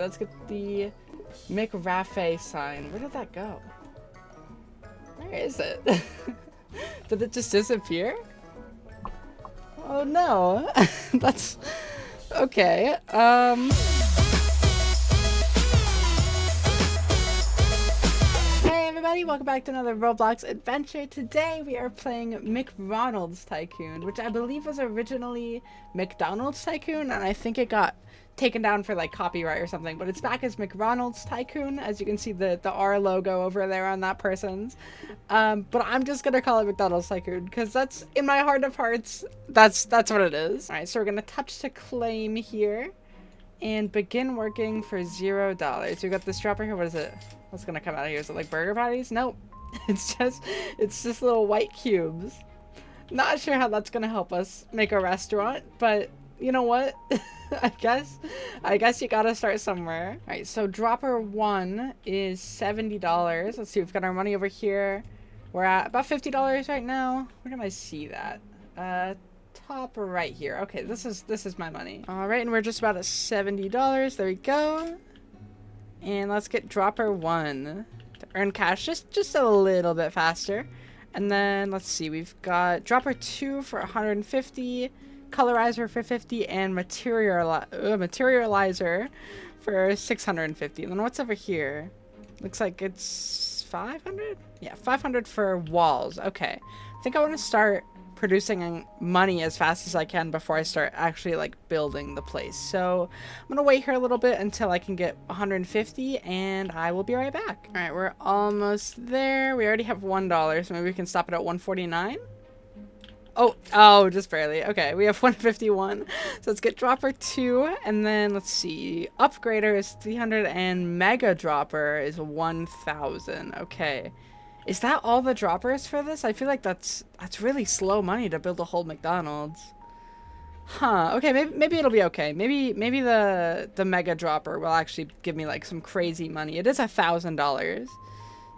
Let's get the McRafe sign. Where did that go? Where is it? Did it just disappear? Oh no. That's okay. Hey everybody, welcome back to another Roblox adventure. Today we are playing McDonald's Tycoon, which I believe was originally McDonald's Tycoon, and I think it got taken down for like copyright or something, but it's back as McDonald's Tycoon. As you can see the R logo over there on that person's, but I'm just gonna call it McDonald's Tycoon because that's, in my heart of hearts, that's what it is. All right, so we're gonna touch to claim here and begin working for $0. We got this dropper here. What is it? What's gonna come out of here? Is it like burger patties? Nope. It's just little white cubes. Not sure how that's gonna help us make a restaurant, but you know what? I guess you gotta start somewhere. All right, so dropper one is $70. Let's see, we've got our money over here. We're at about $50 right now. Where can I see that? Top right here. Okay, this is my money. All right, and we're just about at $70. There we go. And let's get dropper one to earn cash just a little bit faster. And then let's see, we've got dropper two for 150. Colorizer for 50 and materializer for 650. And then what's over here? Looks like it's 500? Yeah, 500 for walls. Okay. I think I want to start producing money as fast as I can before I start actually like building the place. So I'm gonna wait here a little bit until I can get 150 and I will be right back. All right, we're almost there. We already have $1, so maybe we can stop it at 149. Oh, just barely. Okay, we have 151. So let's get dropper two, and then let's see. Upgrader is 300, and mega dropper is 1,000. Okay, is that all the droppers for this? I feel like that's really slow money to build a whole McDonald's. Huh. Okay, maybe it'll be okay. Maybe the mega dropper will actually give me like some crazy money. It is $1,000.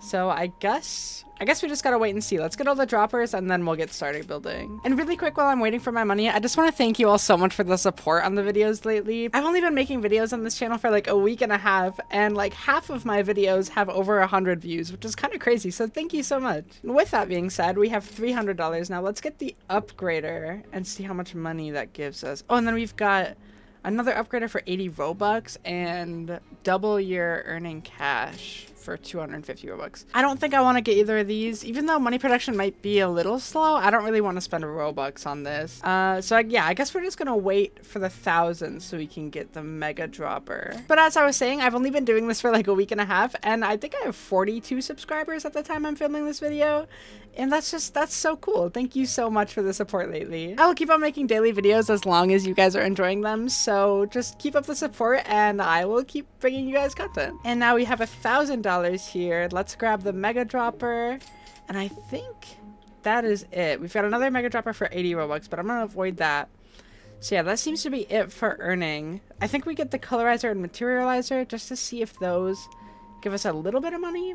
So I guess we just gotta wait and see. Let's get all the droppers and then we'll get started building. And really quick, while I'm waiting for my money, I just want to thank you all so much for the support on the videos lately. I've only been making videos on this channel for like a week and a half, and like half of my videos have over 100 views, which is kind of crazy. So thank you so much. And with that being said, we have $300 now. Let's get the upgrader and see how much money that gives us. Oh, and then we've got another upgrader for 80 Robux and double your earning cash for 250 Robux. I don't think I want to get either of these. Even though money production might be a little slow, I don't really want to spend Robux on this. Yeah, I guess we're just gonna wait for the 1,000 so we can get the mega dropper. But as I was saying, I've only been doing this for like a week and a half, and I think I have 42 subscribers at the time I'm filming this video. And that's so cool. Thank you so much for the support lately. I will keep on making daily videos as long as you guys are enjoying them. So just keep up the support and I will keep bringing you guys content. And now we have $1,000 here. Let's grab the mega dropper. And I think that is it. We've got another mega dropper for 80 Robux, but I'm going to avoid that. So yeah, that seems to be it for earning. I think we get the colorizer and materializer just to see if those give us a little bit of money.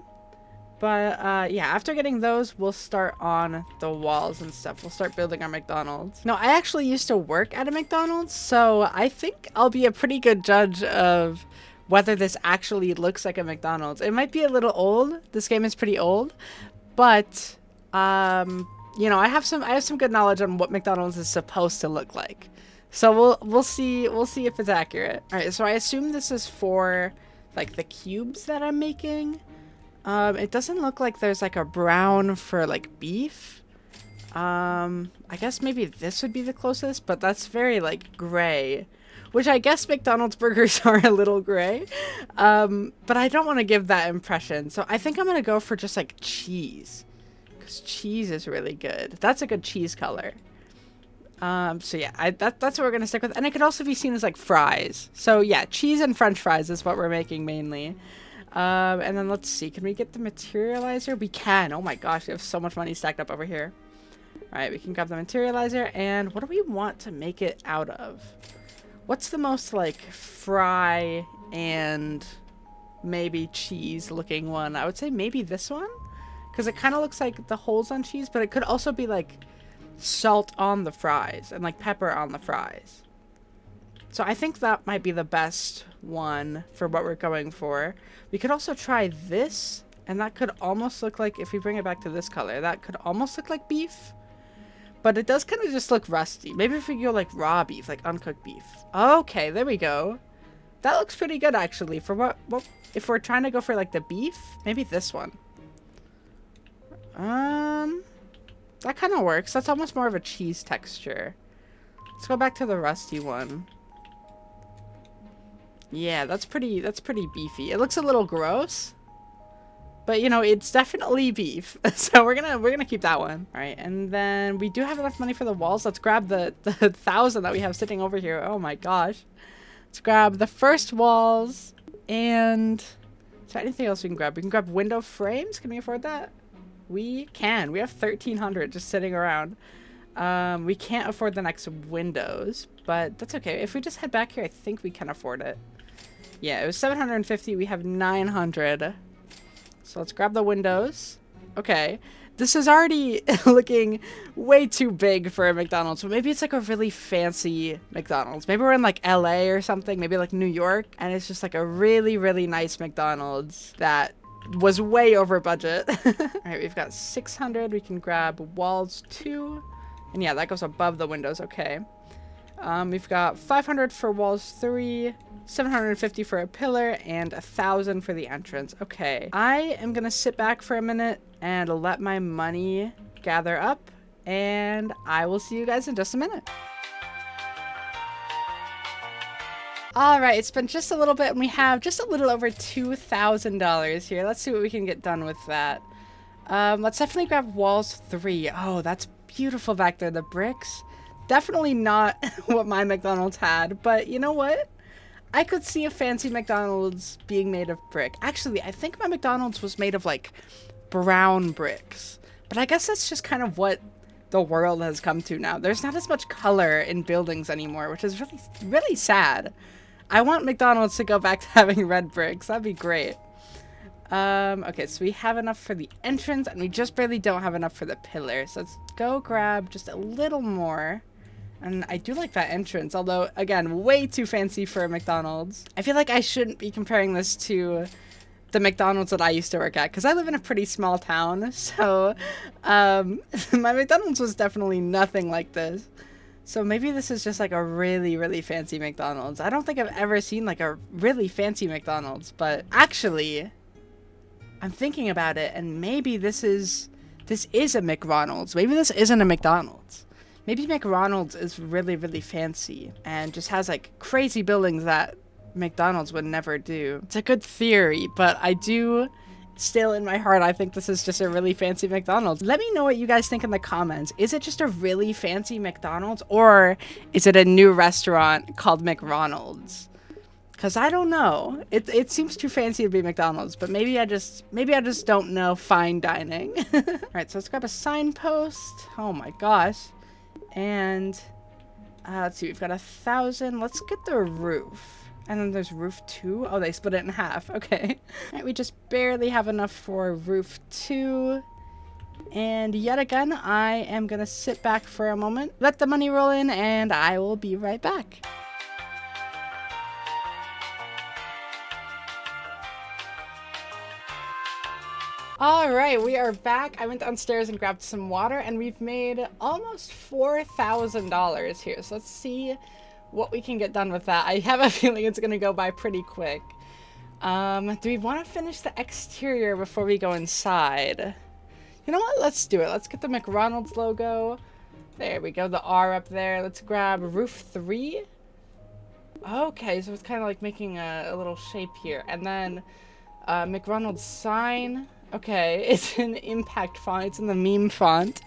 But yeah, after getting those, we'll start on the walls and stuff. We'll start building our McDonald's. No, I actually used to work at a McDonald's, so I think I'll be a pretty good judge of whether this actually looks like a McDonald's. It might be a little old. This game is pretty old, but you know, I have some good knowledge on what McDonald's is supposed to look like. So we'll see if it's accurate. All right, so I assume this is for like the cubes that I'm making. It doesn't look like there's like a brown for like beef. I guess maybe this would be the closest, but that's very like gray, which I guess McDonald's burgers are a little gray. But I don't want to give that impression. So I think I'm going to go for just like cheese, because cheese is really good. That's a good cheese color. So yeah, that's what we're going to stick with. And it could also be seen as like fries. So yeah, cheese and French fries is what we're making mainly. And then let's see, can we get the materializer? We can. Oh my gosh, we have so much money stacked up over here. All right, we can grab the materializer, and what do we want to make it out of? What's the most like fry and maybe cheese looking one? I would say maybe this one, because it kind of looks like the holes on cheese, but it could also be like salt on the fries and like pepper on the fries. So I think that might be the best one for what we're going for. We could also try this, and that could almost look like, if we bring it back to this color, that could almost look like beef. But it does kind of just look rusty. Maybe if we go like raw beef, like uncooked beef. Okay, there we go. That looks pretty good actually. For what if we're trying to go for like the beef, maybe this one. That kind of works. That's almost more of a cheese texture. Let's go back to the rusty one. Yeah, that's pretty beefy. It looks a little gross, but you know, it's definitely beef. So we're gonna keep that one. All right, and then we do have enough money for the walls. Let's grab the 1,000 that we have sitting over here. Oh my gosh. Let's grab the first walls, and is there anything else we can grab? We can grab window frames. Can we afford that? We can. We have 1,300 just sitting around. We can't afford the next windows, but that's okay. If we just head back here, I think we can afford it. Yeah, it was 750. We have 900. So let's grab the windows. Okay. This is already looking way too big for a McDonald's, but maybe it's like a really fancy McDonald's. Maybe we're in like LA or something, maybe like New York, and it's just like a really, really nice McDonald's that was way over budget. All right, we've got 600. We can grab walls 2. And yeah, that goes above the windows. Okay. We've got 500 for walls 3, 750 for a pillar, and 1,000 for the entrance. Okay. I am going to sit back for a minute and let my money gather up, and I will see you guys in just a minute. All right, it's been just a little bit, and we have just a little over $2,000 here. Let's see what we can get done with that. Let's definitely grab walls 3. Oh, that's beautiful back there, the bricks. Definitely not what my McDonald's had, but you know what? I could see a fancy McDonald's being made of brick. Actually, I think my McDonald's was made of like brown bricks, but I guess that's just kind of what the world has come to now. There's not as much color in buildings anymore, which is really, really sad. I want McDonald's to go back to having red bricks. That'd be great. Okay, so we have enough for the entrance, and we just barely don't have enough for the pillars. So let's go grab just a little more. And I do like that entrance, although, again, way too fancy for a McDonald's. I feel like I shouldn't be comparing this to the McDonald's that I used to work at, because I live in a pretty small town, so my McDonald's was definitely nothing like this. So maybe this is just like a really, really fancy McDonald's. I don't think I've ever seen like a really fancy McDonald's, but actually, I'm thinking about it, and maybe this is a McDonald's. Maybe this isn't a McDonald's. Maybe McDonald's is really, really fancy and just has like crazy buildings that McDonald's would never do. It's a good theory, but I do still in my heart, I think this is just a really fancy McDonald's. Let me know what you guys think in the comments. Is it just a really fancy McDonald's, or is it a new restaurant called McDonald's? Because I don't know. It seems too fancy to be McDonald's, but maybe I just don't know fine dining. All right, so let's grab a signpost. Oh my gosh. And let's see, we've got 1,000. Let's get the roof. And then there's roof 2. Oh, they split it in half. Okay. All right, we just barely have enough for roof 2. And yet again, I am going to sit back for a moment, let the money roll in, and I will be right back. All right, we are back. I went downstairs and grabbed some water, and we've made almost $4,000 here. So let's see what we can get done with that. I have a feeling it's going to go by pretty quick. Do we want to finish the exterior before we go inside? You know what? Let's do it. Let's get the McDonald's logo. There we go. The R up there. Let's grab roof 3. Okay, so it's kind of like making a little shape here. And then McDonald's sign. Okay, it's in impact font. It's in the meme font.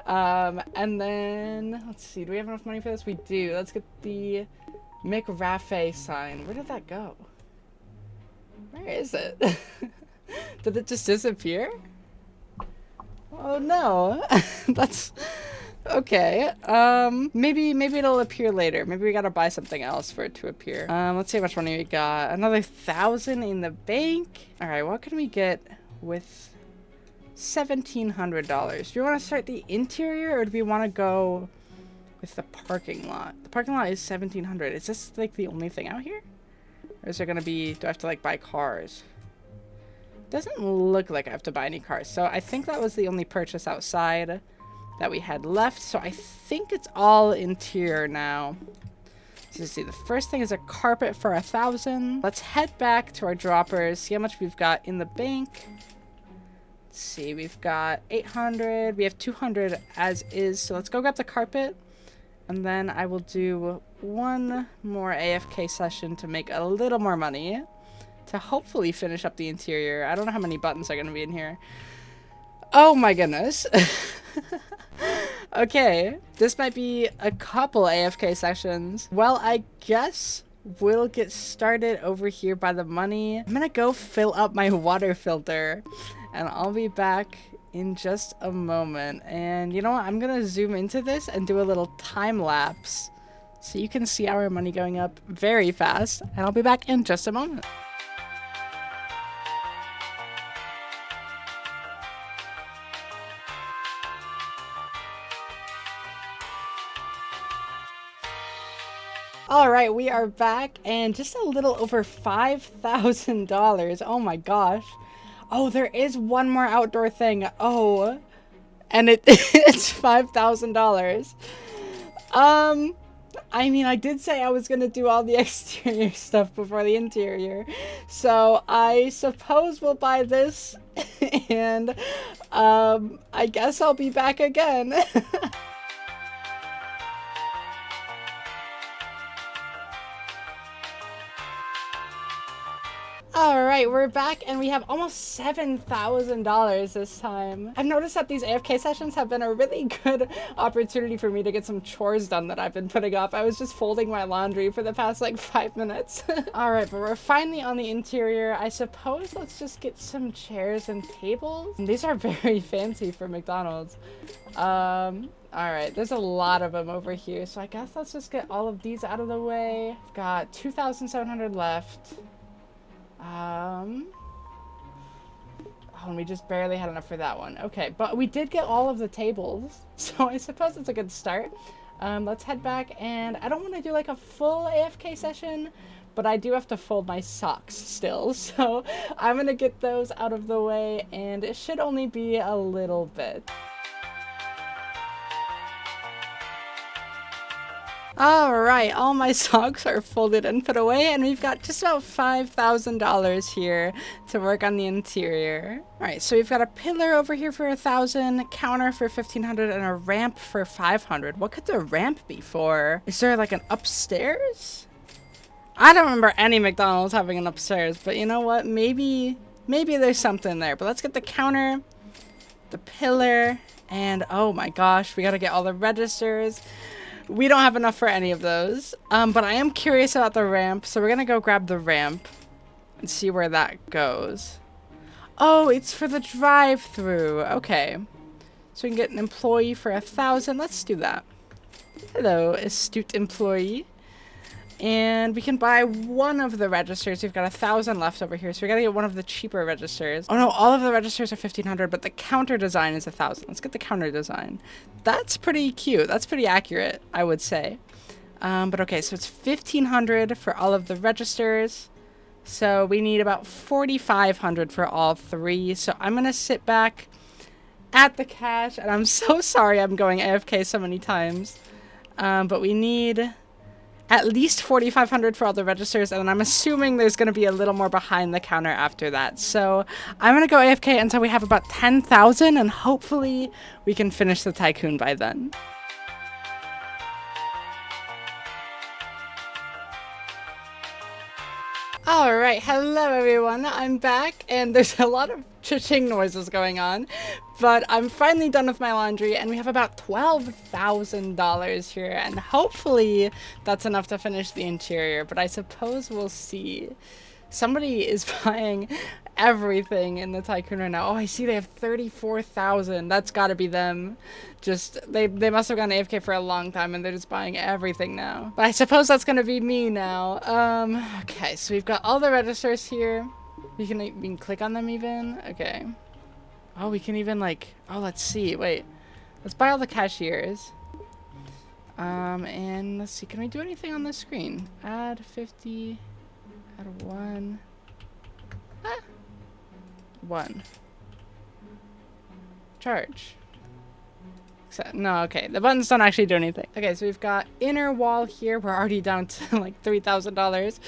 And then, let's see. Do we have enough money for this? We do. Let's get the McRafe sign. Where did that go? Where is it? Did it just disappear? Oh no. That's okay. Maybe it'll appear later. Maybe we gotta buy something else for it to appear. Let's see how much money we got. Another 1,000 in the bank. All right, what can we get with $1,700? Do we want to start the interior, or do we want to go with the parking lot. The parking lot is 1,700. Is this like the only thing out here? Or is there gonna be, do I have to like buy cars? Doesn't look like I have to buy any cars. So I think that was the only purchase outside that we had left. So I think it's all interior now. So let's see, the first thing is a carpet for 1,000. Let's head back to our droppers, see how much we've got in the bank. Let's see, we've got 800. We have 200 as is. So let's go grab the carpet. And then I will do one more AFK session to make a little more money. To hopefully finish up the interior. I don't know how many buttons are going to be in here. Oh my goodness. Okay, this might be a couple AFK sessions. Well, I guess we'll get started over here by the money. I'm gonna go fill up my water filter and I'll be back in just a moment. And you know what? I'm gonna zoom into this and do a little time lapse so you can see our money going up very fast. And I'll be back in just a moment. All right, we are back and just a little over $5,000. Oh my gosh. Oh, there is one more outdoor thing. Oh, and it's $5,000. I mean, I did say I was going to do all the exterior stuff before the interior. So I suppose we'll buy this and I guess I'll be back again. Alright, we're back and we have almost $7,000 this time. I've noticed that these AFK sessions have been a really good opportunity for me to get some chores done that I've been putting up. I was just folding my laundry for the past like 5 minutes. Alright, but we're finally on the interior. I suppose let's just get some chairs and tables. These are very fancy for McDonald's. Alright, there's a lot of them over here, so I guess let's just get all of these out of the way. I've got 2,700 left. Oh, and we just barely had enough for that one. Okay, but we did get all of the tables, so I suppose it's a good start. Let's head back, and I don't want to do like a full AFK session, but I do have to fold my socks still, so I'm gonna get those out of the way, and it should only be a little bit. Alright, all my socks are folded and put away, and we've got just about $5,000 here to work on the interior. Alright, so we've got a pillar over here for 1,000, counter for 1,500, and a ramp for 500. What could the ramp be for? Is there like an upstairs? I don't remember any McDonald's having an upstairs, but you know what? Maybe there's something there. But let's get the counter, the pillar, and oh my gosh, we gotta get all the registers. We don't have enough for any of those, but I am curious about the ramp, so we're gonna go grab the ramp and see where that goes. Oh, it's for the drive-through. Okay, so we can get an employee for 1,000. Let's do that. Hello, astute employee. And we can buy one of the registers. We've got 1,000 left over here, so we gotta get one of the cheaper registers. Oh no, all of the registers are 1,500, but the counter design is 1,000. Let's get the counter design. That's pretty cute. That's pretty accurate, I would say. But okay, so it's 1,500 for all of the registers. So we need about 4,500 for all three. So I'm gonna sit back at the cash, and I'm so sorry I'm going AFK so many times. But we need at least 4,500 for all the registers, and then I'm assuming there's going to be a little more behind the counter after that. So I'm going to go AFK until we have about 10,000, and hopefully we can finish the Tycoon by then. Alright, hello everyone, I'm back, and there's a lot of cha-ching noises going on, but I'm finally done with my laundry, and we have about $12,000 here, and hopefully that's enough to finish the interior, but I suppose we'll see. Somebody is buying everything in the Tycoon right now. Oh, I see they have 34,000. That's gotta be them. Just, they must have gone AFK for a long time and they're just buying everything now. But I suppose that's gonna be me now. Okay, so we've got all the registers here. We can click on them even. Okay. Oh, we can even like, oh, let's see. Wait. Let's buy all the cashiers. And let's see, can we do anything on the screen? Add 50, add 1. 1. Charge. No, okay, the buttons don't actually do anything. Okay, so we've got inner wall here. We're already down to like $3,000.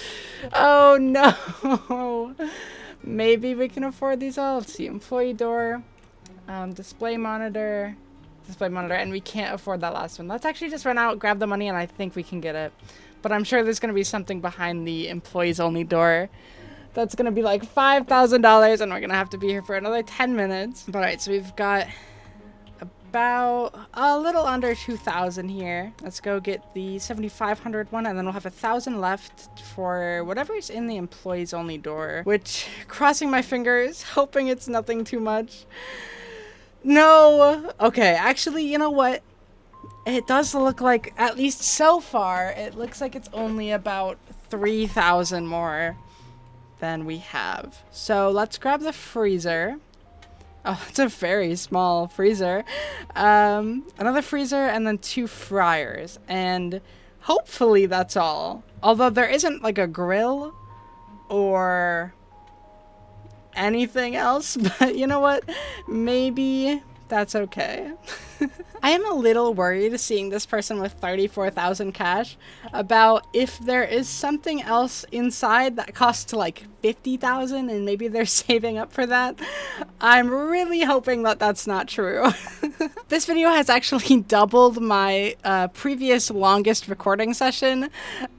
Oh no. Maybe we can afford these all. Let's see, employee door, display monitor, and we can't afford that last one. Let's actually just run out, grab the money, and I think we can get it. But I'm sure there's gonna be something behind the employees only door that's gonna be like $5,000, and we're gonna have to be here for another 10 minutes. All right, so we've got about a little under 2,000 here. Let's go get the 7,500 one, and then we'll have 1,000 left for whatever's in the employees only door, which, crossing my fingers, hoping it's nothing too much. No. Okay, actually, you know what? It does look like, at least so far, it looks like it's only about 3,000 more than we have. So let's grab the freezer. Oh, it's a very small freezer. Another freezer and then 2 fryers. And hopefully that's all. Although there isn't like a grill or anything else. But you know what? Maybe that's okay. I am a little worried seeing this person with 34,000 cash about if there is something else inside that costs like 50,000 and maybe they're saving up for that. I'm really hoping that that's not true. This video has actually doubled my previous longest recording session.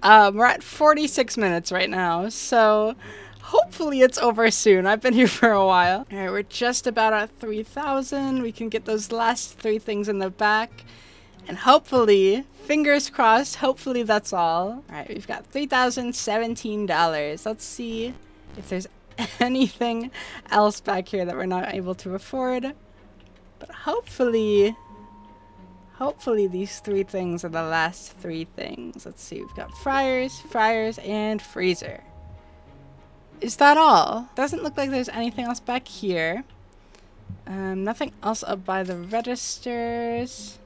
We're at 46 minutes right now, so hopefully it's over soon. I've been here for a while. All right, we're just about at 3,000. We can get those last 3 things in the back. And hopefully, fingers crossed, hopefully that's all. All right, we've got $3,017. Let's see if there's anything else back here that we're not able to afford. But hopefully these 3 things are the last 3 things. Let's see, we've got fryers, and freezer. Is that all? Doesn't look like there's anything else back here. Nothing else up by the registers.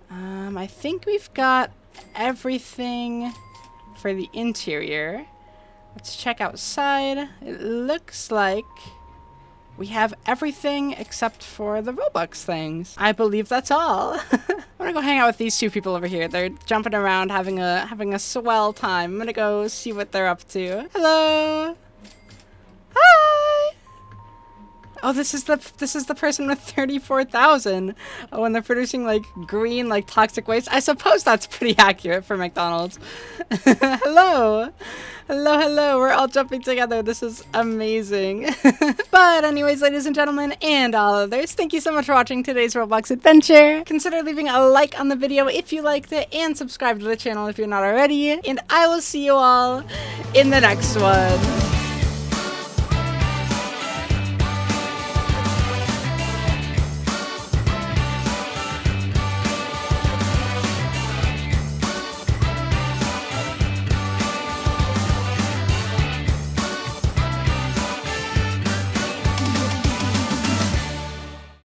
I think we've got everything for the interior. Let's check outside. It looks like we have everything except for the Robux things. I believe that's all. I'm gonna go hang out with these 2 people over here. They're jumping around, having a swell time. I'm gonna go see what they're up to. Hello. Hi. Oh, this is the person with 34,000. Oh, and they're producing like green, like toxic waste. I suppose that's pretty accurate for McDonald's. Hello. Hello. We're all jumping together. This is amazing. But anyways, ladies and gentlemen, and all others, thank you so much for watching today's Roblox adventure. Consider leaving a like on the video if you liked it, and subscribe to the channel if you're not already. And I will see you all in the next one.